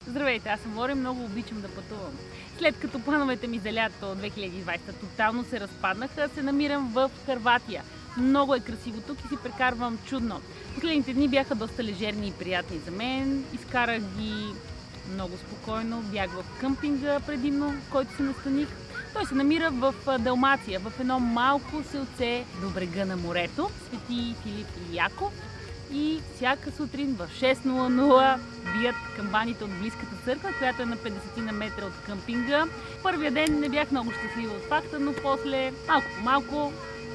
Здравейте, аз съм Лори, много обичам да пътувам. След като плановете ми за лято 2020 тотално се разпаднаха, се намирам в Хърватия. Много е красиво тук и си прекарвам чудно. Последните дни бяха доста лежерни и приятни за мен. Изкарах ги много спокойно. Бях в къмпинга предимно, в който се настаних. Той се намира в Далмация, в едно малко селце до брега на морето, Свети Филип и Яков. И всяка сутрин в 6:00 бият камбаните от близката църква, която е на 50 на метра от къмпинга. Първия ден не бях много щастлива от факта, но после малко по малко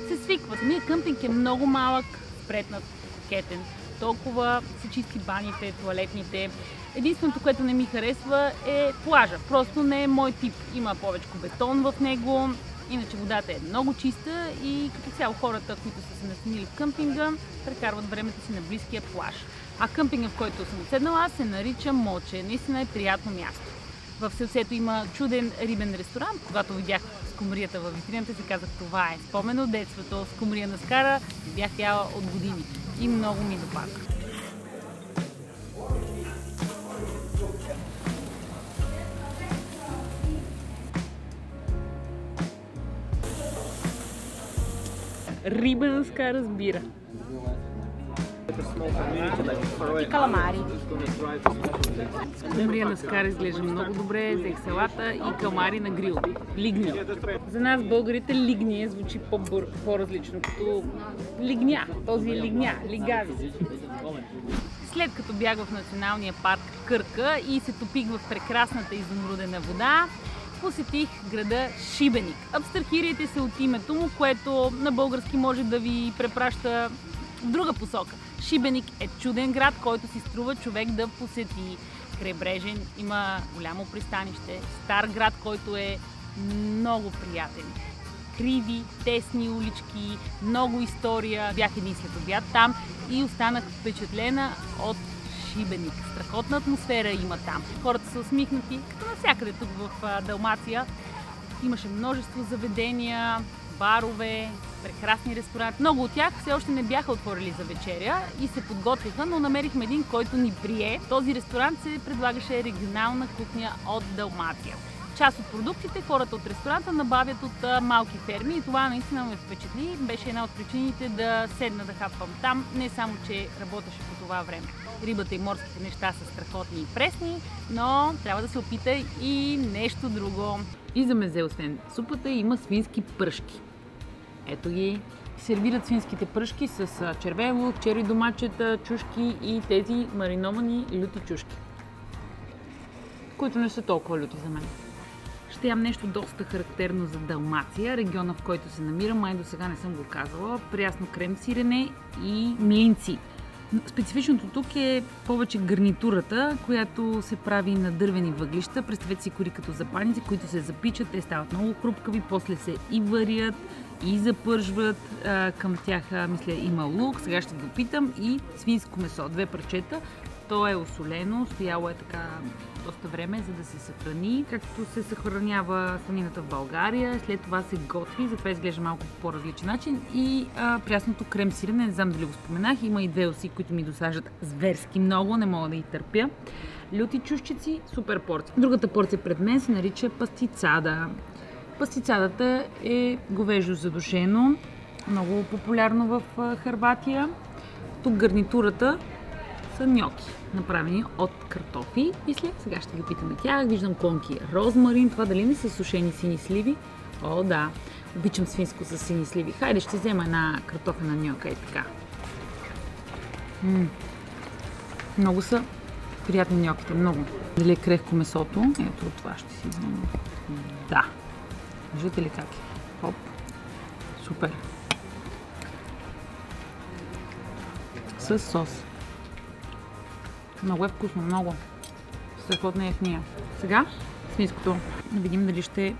се свиква. Самият къмпинг е много малък, спретнат, кетен. Толкова са чисти баните, туалетните. Единственото, което не ми харесва е плажа. Просто не е мой тип. Има повече бетон в него. Иначе водата е много чиста и като цяло хората, които са се настанили в къмпинга, прекарват времето си на близкия плаж. А къмпинга, в който съм отседнала, се нарича Моче. Наистина е приятно място. В селцето има чуден рибен ресторант. Когато видях скумрията във витрината, си казах, това е спомен от детството. Скумрия на скара бях яла от години и много ми допада. Рибена скара с бира. И каламари. Скумрия на скара изглежда много добре, взех салата и каламари на грил. Лигня. За нас българите лигния звучи по-различно, като лигня. Този е лигня, лигави. След като бях в националния парк Кърка и се топих в прекрасната изумрудена вода, посетих града Шибеник. Абстрахирайте се от името му, което на български може да ви препраща в друга посока. Шибеник е чуден град, който си струва човек да посети. Крайбрежен, има голямо пристанище, стар град, който е много приятен. Криви, тесни улички, много история. Бях един след обяд там и останах впечатлена от Шибеник. Страхотна атмосфера има там. Хората са усмихнати, като навсякъде тук в Далмация. Имаше множество заведения, барове, прекрасни ресторанти. Много от тях все още не бяха отворили за вечеря и се подготвиха, но намерихме един, който ни прие. Този ресторант се предлагаше регионална кухня от Далмация. Част от продуктите хората от ресторанта набавят от малки ферми и това наистина ме впечатли. Беше една от причините да седна да хапвам там, не само, че работеше по това време. Рибата и морските неща са страхотни и пресни, но трябва да се опита и нещо друго. И за мезе, освен супата, има свински пръшки. Ето ги. Сервират свинските пръшки с червен лук, чери домачета, чушки и тези мариновани люти чушки, които не са толкова люти за мен. Ще ям нещо доста характерно за Далмация, региона, в който се намирам, май до сега не съм го казала. Прясно крем сирене и млинци. Специфичното тук е повече гарнитурата, която се прави на дървени въглища. Представете си кори като запаници, които се запичат, те стават много хрупкави, после се и варят, и запържват. Към тях, мисля, има лук, сега ще го опитам, и свинско месо, 2 парчета. То е осолено, стояло е така доста време, за да се съхрани, както се съхранява свинината в България. След това се готви, затова изглежда малко по различен начин. И прясното крем сирене, не знам дали го споменах, има и 2 оси, които ми досаждат зверски много, не мога да ги търпя. Люти чушчици, супер порция. Другата порция пред мен се нарича пастицада. Пастицадата е говеждо задушено, много популярно в Хърватия. Тук гарнитурата са ньоки, направени от картофи. И сега ще ги питаме тях. Виждам клонки розмарин. Това дали не са сушени сини сливи? О, да. Обичам свинско с сини сливи. Хайде, ще взема една картофена ньока и така. Много са приятни ньоките. Много. Дали е крехко месото? Ето това ще си взема. Да. Виждате ли как е? Хоп. Супер. С сос. Много е вкусно, много. Страхотна е в нея. Сега свинското. Да видим дали ще е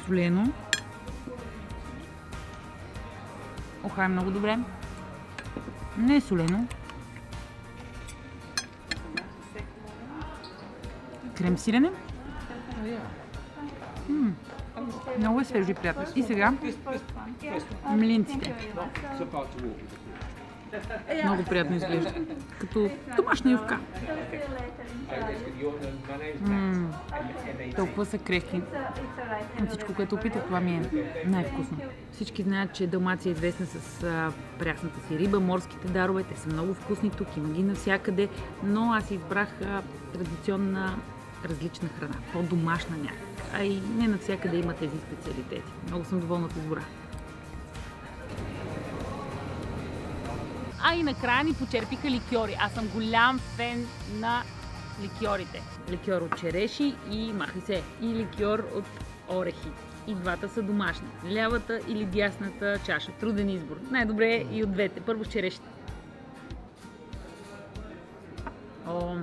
солено. Оха, е много добре. Не е солено. Крем сирене. Много е свежо и приятно. И сега млинците. Много приятно изглежда. Като домашна ювка. Толкова са крехки. Всичко, което опитах, това ми е най-вкусно. Всички знаят, че Далмация е известна с прясната си риба, морските дарове. Те са много вкусни тук, има ги навсякъде, но аз избрах традиционна различна храна, по-домашна някак. А и не навсякъде има тези специалитети. Много съм доволна от избора. А и накрая ни почерпиха ликьори. Аз съм голям фен на ликьорите. Ликьор от череши и махай се, и ликьор от орехи. И двата са домашни. Лявата или дясната чаша. Труден избор. Най-добре е и от двете. Първо с черешите. О,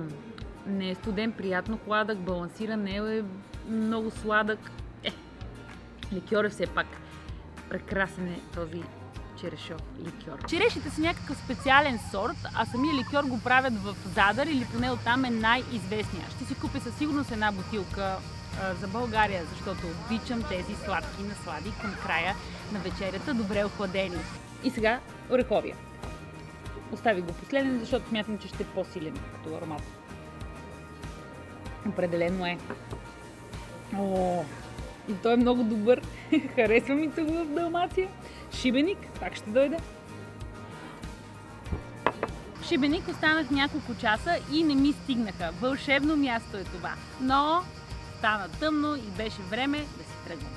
не е студен, приятно хладък, балансиран, не е много сладък. Ликьор е все пак. Прекрасен е този черешов ликьор. Черешите са някакъв специален сорт, а самия ликьор го правят в Задар или поне оттам е най-известния. Ще си купя със сигурност една бутилка за България, защото обичам тези сладки наслади към края на вечерята, добре охладени. И сега ореховия. Остави го последен, защото смятам, че ще е по-силен като аромат. Определено е. О, и той е много добър. Харесва ми тук в Далмация. Шибеник, пак ще дойде. В Шибеник останах няколко часа и не ми стигнаха. Вълшебно място е това. Но стана тъмно и беше време да си тръгвам.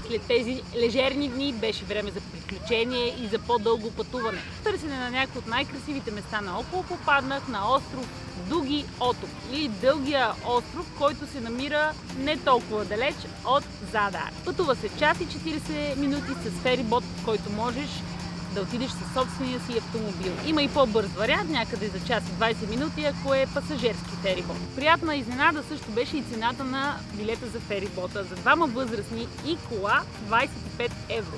След тези лежерни дни беше време за приключение и за по-дълго пътуване. В търсене на някои от най-красивите места наоколо попаднах на остров Дуги Оток или Дългия остров, който се намира не толкова далеч от Задар. Пътува се час и 40 минути с ферибот, който можеш да отидеш със собствения си автомобил. Има и по-бърз вариант, някъде за час и 20 минути, ако е пасажирски ферибот. Приятна изненада също беше и цената на билета за ферибота. За двама възрастни и кола 25 евро.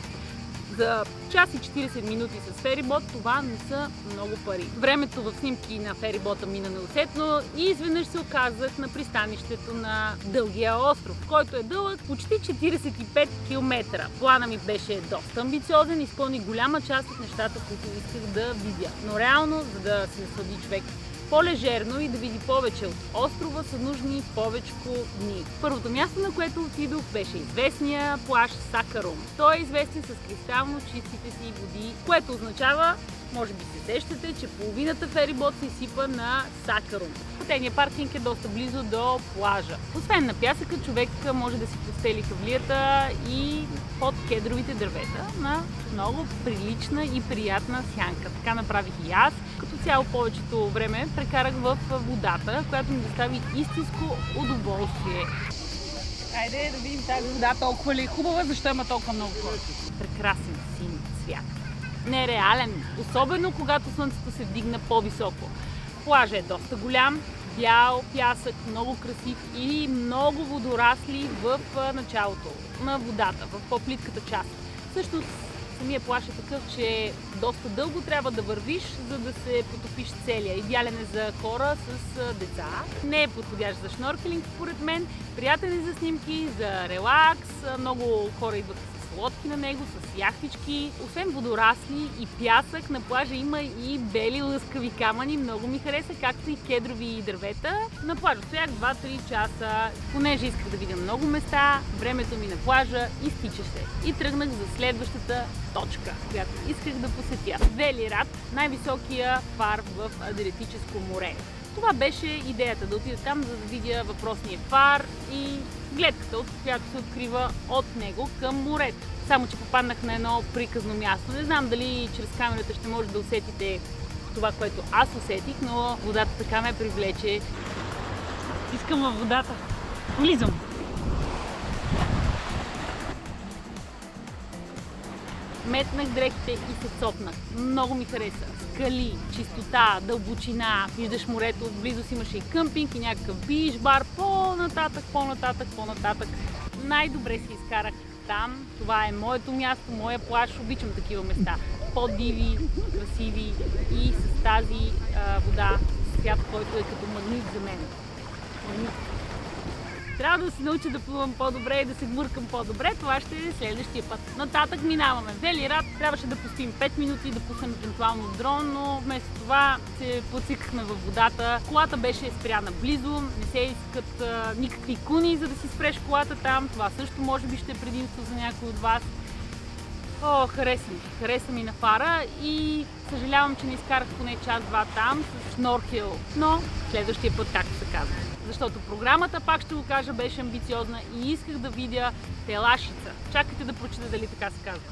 За час и 40 минути с ферибот това не са много пари. Времето в снимки на ферибота мина неусетно и изведнъж се оказах на пристанището на Дългия остров, който е дълъг почти 45 км. Плана ми беше доста амбициозен, изпълни голяма част от нещата, които исках да видя. Но реално, за да се наслади човек по-лежерно и да види повече от острова, са нужни повечко дни. Първото място, на което отидох, беше известния плаж Сакарум. Той е известен с кристално чистите си води, което означава, може би се сещате, че половината ферибот се изсипа на Сакарум. Хотелният паркинг е доста близо до плажа. Освен на пясъка, човек може да си постели хавлията и под кедровите дървета на много прилична и приятна сянка. Така направих и аз. Като цяло повечето време прекарах в водата, която ми достави истинско удоволствие. Айде да видим тази вода толкова ли е хубава, защо има толкова много хора. Прекрасен син цвят. Нереален, особено когато слънцето се вдигна по-високо. Плажът е доста голям, бял пясък, много красив и много водорасли в началото на водата, в по-плитката част. Всъщност самия плаж е такъв, че доста дълго трябва да вървиш, за да се потопиш целия. Идеален е за хора с деца. Не е подходящ за шноркелинг, според мен. Приятен е за снимки, за релакс. Много хора идват с лодки на него, с яхтички. Освен водорасли и пясък, на плажа има и бели лъскави камъни. Много ми хареса, както и кедрови дървета. На плажа стоях 2-3 часа. Понеже исках да видя много места, времето ми на плажа изтичаше. И тръгнах за следващата точка, която исках да посетя. Велират, най-високия фар в Адриатическо море. Това беше идеята, да отида там, за да видя въпросния фар и гледката, от която се открива от него към морето. Само че попаднах на едно приказно място. Не знам дали чрез камерата ще може да усетите това, което аз усетих, но водата така ме привлече. Искам във водата. Влизам. Метнах дрехите и се цопнах. Много ми хареса. Скали, чистота, дълбочина, виждаш морето, отблизо си имаше и къмпинг и някакъв биш бар, по-нататък. Най-добре си изкарах там. Това е моето място, моя плаж. Обичам такива места. По-диви, красиви и с тази вода, свят, който е като магнит за мен. Магнит. трябва да се науча да плувам по-добре и да се гмуркам по-добре, това ще е следващия път. Нататък минаваме. Велирад трябваше да пустим 5 минути, да пуснем евентуално дрон, но вместо това се подсикахме във водата. Колата беше спряна близо, не се искат никакви куни, за да си спреш колата там. Това също може би ще е предимство за някой от вас. О, хареса ми на фара и съжалявам, че не изкарах поне час-два там с шнорхел, но следващия път, както се казва. Защото програмата, пак ще го кажа, беше амбициозна и исках да видя Телашица. Чакайте да прочета дали така се казва.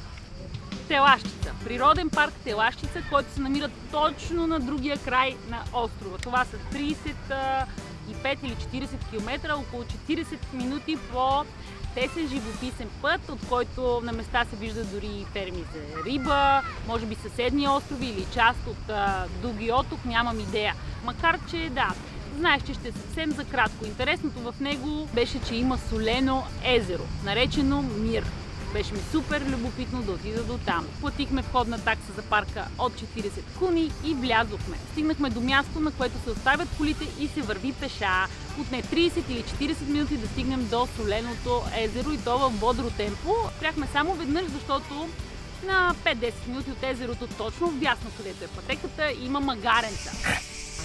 Телашица. Природен парк Телашица, който се намира точно на другия край на острова. Това са 35 или 40 км, около 40 минути по тесен живописен път, от който на места се виждат дори ферми за риба, може би съседни острови или част от Дуги Оток, нямам идея. Макар че да, знаех, че ще е съвсем за кратко. Интересното в него беше, че има солено езеро, наречено Мир. Беше ми супер любопитно да отида до там. Платихме входна такса за парка от 40 куни и влязохме. Стигнахме до място, на което се оставят колите и се върви пеша. Отне 30 или 40 минути да стигнем до соленото езеро и то в бодро темпо. Спряхме само веднъж, защото на 5-10 минути от езерото, точно вдясно, където е пътеката, има магаренца.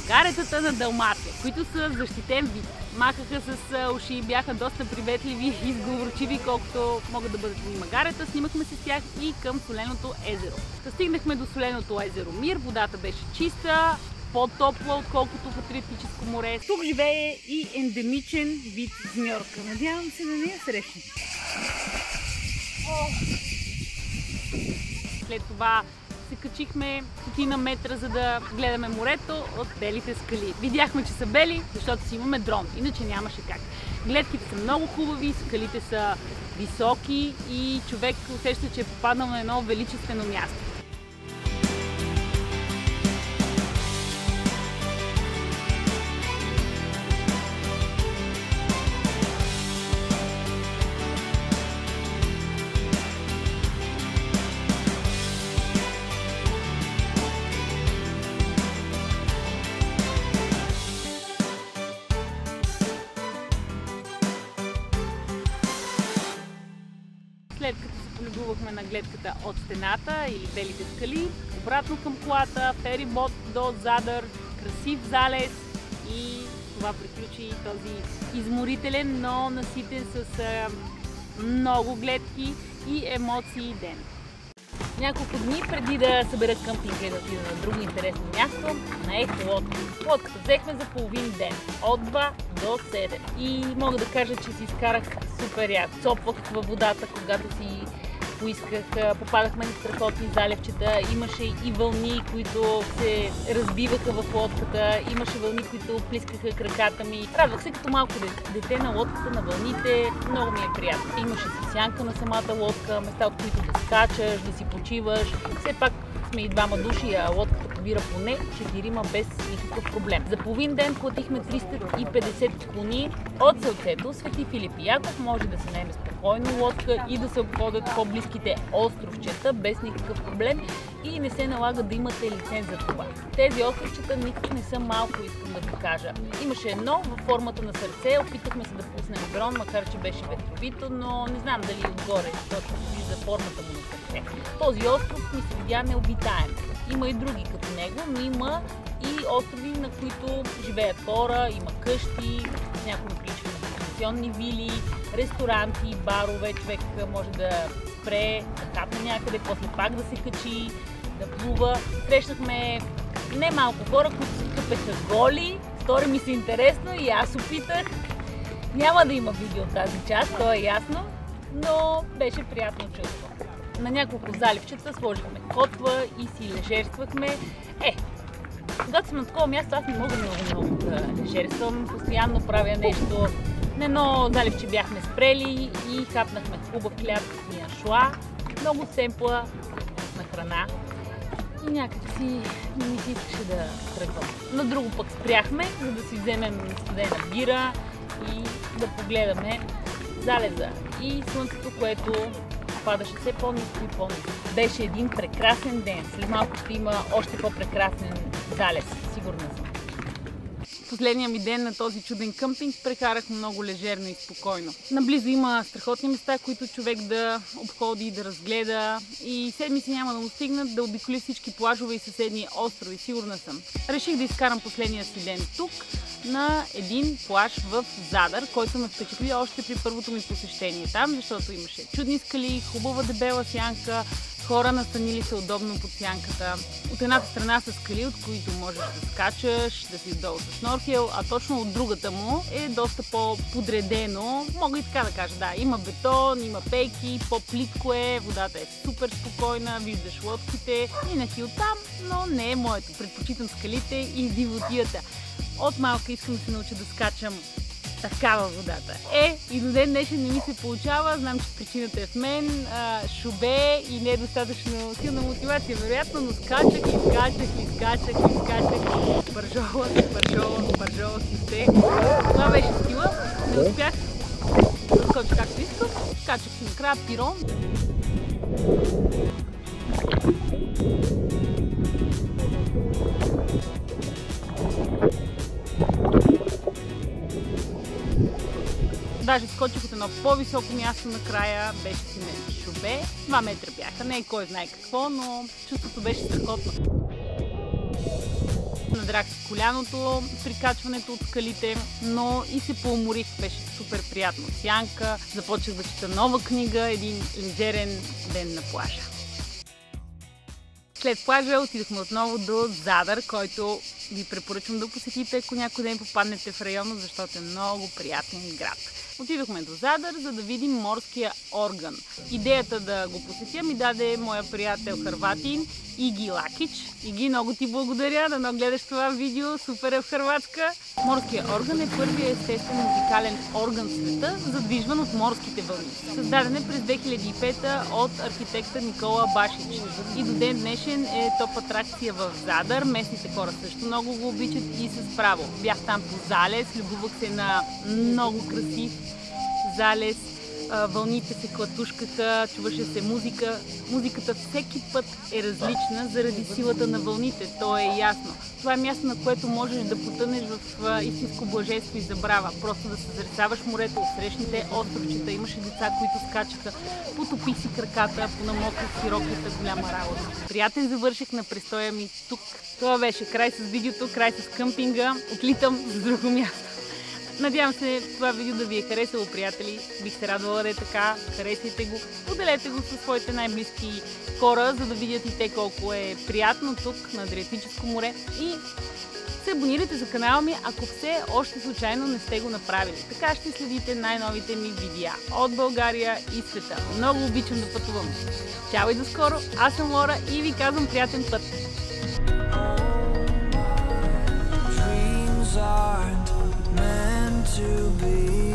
Магаретата на Далмация, които са защитен вид. Махаха с уши, бяха доста приветливи и изговорчиви, колкото могат да бъдат и магарета. Снимахме се с тях и към соленото езеро. Стигнахме до соленото езеро Мир, водата беше чиста, по-топла, отколкото в Адриатическо море. Тук живее и ендемичен вид змьорка. Надявам се да не я срещна. След това се качихме стотина метра, за да гледаме морето от белите скали. Видяхме, че са бели, защото си имаме дрон, иначе нямаше как. Гледките са много хубави, скалите са високи и човек усеща, че е попаднал на едно величествено място. След като се полюбувахме на гледката от стената или белите скали, обратно към колата, ферибот до Задър, красив залез и това приключи този изморителен, но наситен с много гледки и емоции ден. Няколко дни преди да събера къмпинга и да отида на друго интересно място, наех лодка. Лодката взехме за половин ден, от 2 до 7. И мога да кажа, че си изкарах супер як. Цопвах във водата, когато си поисках, попадахме на страхотни залевчета, имаше и вълни, които се разбиваха в лодката, имаше вълни, които плискаха краката ми. Радвах се като малко дете на лодката, на вълните, много ми е приятно. Имаше си сянка на самата лодка, места, от които да скачаш, да си почиваш. Все пак сме и двама души, а лодката побира поне 4 без никакъв проблем. За половин ден платихме 350 куни от селцето Свети Филип и Яков. Може да се наеме спокойно лодка и да се обходят по-близките островчета без никакъв проблем и не се налага да имате лиценз за това. Тези островчета никак не са малко, искам да ви кажа. Имаше едно във формата на сърце, опитахме се да пуснем дрон, макар че беше ветровито, но не знам дали отгоре точно се вижда формата му на сърце. Този остров ми се видя необитаем. Има и други като него, но има и острови, на които живеят хора, има къщи, някои приличат на вакационни вили, ресторанти, барове, човек може да спре, да хапне някъде, после пак да се качи, да плува. Срещнахме не малко хора, които се къпеха голи, стори ми се интересно и аз опитах. Няма да има видео от тази част, то е ясно, но беше приятно чувство. На няколко заливчета сложихме котва и си лежерствахме. Когато съм на такова място, аз не мога много да лежерствам. Постоянно правя нещо. На едно заливче бяхме спрели и хапнахме хубав хляб и аншоа. Много семпла на храна. И някак си не ми се искаше да тръгвам. На друго пък спряхме, за да си вземем студена бира и да погледаме залеза и слънцето, което падаше все по-ниско и по-ниско. Беше един прекрасен ден. След малко ще има още по-прекрасен залез, сигурна съм. Последния ми ден на този чуден къмпинг прекарах много лежерно и спокойно. Наблизо има страхотни места, които човек да обходи, да разгледа и седмици няма да му стигнат да обиколи всички плажове и съседни острови, сигурна съм. Реших да изкарам последния си ден тук, на един плаж в Задар, който ме впечатли още при първото ми посещение там, защото имаше чудни скали, хубава дебела сянка, хора настанили се удобно под сянката. От едната страна са скали, от които можеш да скачаш, да си отдолу с шнорхел, а точно от другата му е доста по-подредено. Мога и така да кажа, да, има бетон, има пейки, по-плитко е, водата е супер спокойна, виждаш лодките, минах и оттам, но не е моето. Предпочитам скалите и дивотията. От малка искам да се науча да скачам такава водата. И до ден днешен не ми се получава. Знам, че причината е в мен, шубе и не е достатъчно силна мотивация, вероятно, но скачах. Бържола си сте. Това беше стила. Не успях да скоча както искам. Скачах си накрая пирон. Даже скочих от едно по-високо място накрая, беше си на шубе. 2 метра бяха, не е кой знае какво, но чувството беше страхотно. Надрах си коляното при качването от скалите, но и се поуморих, беше супер приятно. Сянка, започнах да чета нова книга, един лежерен ден на плажа. След плажа отидохме отново до Задар, който ви препоръчвам да посетите, ако някой ден попаднете в района, защото е много приятен град. Отидохме до Задар, за да видим морския орган. Идеята да го посетя ми даде моя приятел хърватин Иги Лакич. Иги, много ти благодаря, да гледаш това видео, супер е в Хърватска. Морския орган е първият естествен музикален орган в света, задвижван от морските вълни. Създаден е през 2005 от архитекта Никола Башич. И до ден днешен е топ атракция в Задар. Местните хора също много го обичат и с право. Бях там по залез, любовах се на много красив залез. Вълните се клатушкаха, чуваше се музика. Музиката всеки път е различна заради силата на вълните, то е ясно. Това е място, на което можеш да потънеш в истинско блаженство и забрава. Просто да съзерцаваш морето, отсрещните островчета, имаше деца, които скачаха, потопи си краката, понамокрих си роклята, голяма работа. Приятен завърших на престоя ми тук. Това беше край с видеото, край с къмпинга. Отлитам за друго място. Надявам се това видео да ви е харесало, приятели. Бих се радвала да е така. Харесайте го, поделете го със своите най-близки хора, за да видят и те колко е приятно тук на Адриатическо море. И се абонирайте за канала ми, ако все още случайно не сте го направили. Така ще следите най-новите ми видеа от България и света. Много обичам да пътувам. Чао и до скоро! Аз съм Лора и ви казвам приятен път! To be